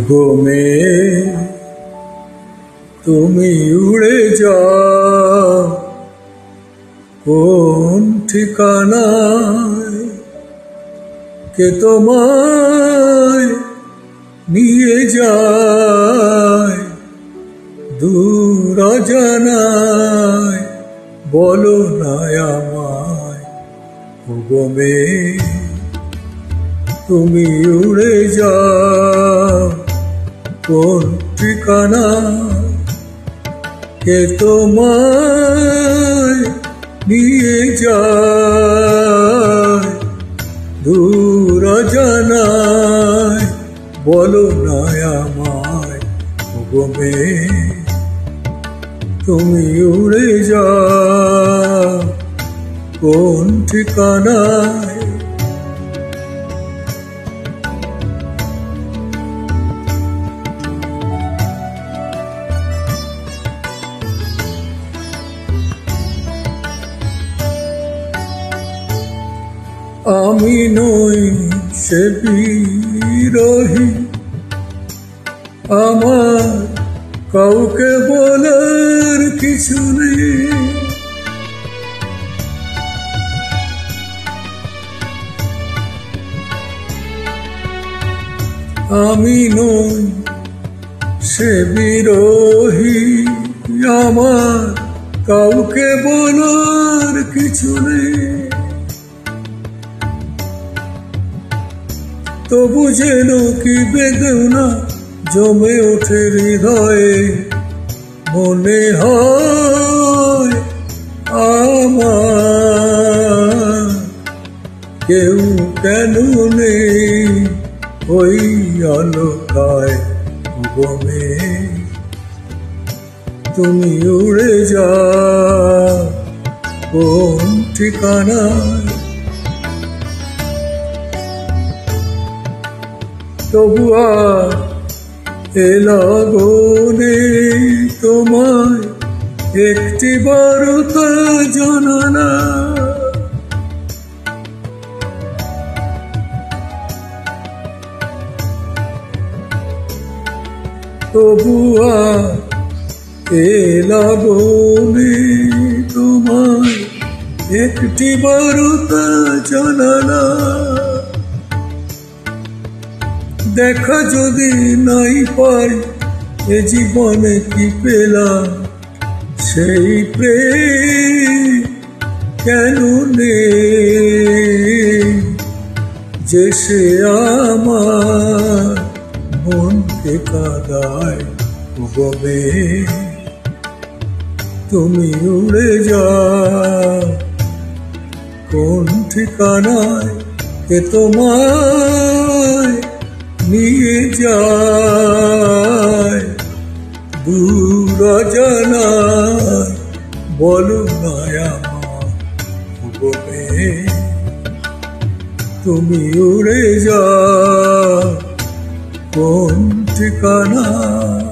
গো মেয়ে তুমি উড়ে যাও কোন ঠিকানায়, কে তোমায় নিয়ে যায় দূর অজানায়, বলো না আমায়। গো মেয়ে তুমি উড়ে যাও কোন ঠিকানায়, কে তোমায় নিয়ে যায় দূর অজানায়, বলো না আমায়। গো মেয়ে তুমি উড়ে যাও কোন ঠিকানায়। আমি নই সে বিরোহী, আমার কাউকে বলার কিছু নেই। আমি নই সে বিরোহী, আমার কাউকে বলার কিছু নেই। তবু যেন কি বেদনা জমে ওঠে হৃদয়ে, মনে হয় আমার কেউ কেন নেই ওই আলোকায়। গো মেয়ে তুমি উড়ে যাও কোন ঠিকানায়, তবু আর এ লগনে তোমায় একটি বারতা জানানা। তবু আর এ লগনে তোমায় একটি বারতা জানানা। দেখা যদি নাই পাই এ জীবনে কি পেলাম, সেই প্রেম কেন নেই যে সে আমার মনকে কাঁদায়। গো মেয়ে তুমি উড়ে যাও কোন ঠিকানায়, কে তোমায় নিয়ে যায় দূর অজানায়, বলো না আমায়। গো মেয়ে তুমি উড়ে যাও কোন ঠিকানায়।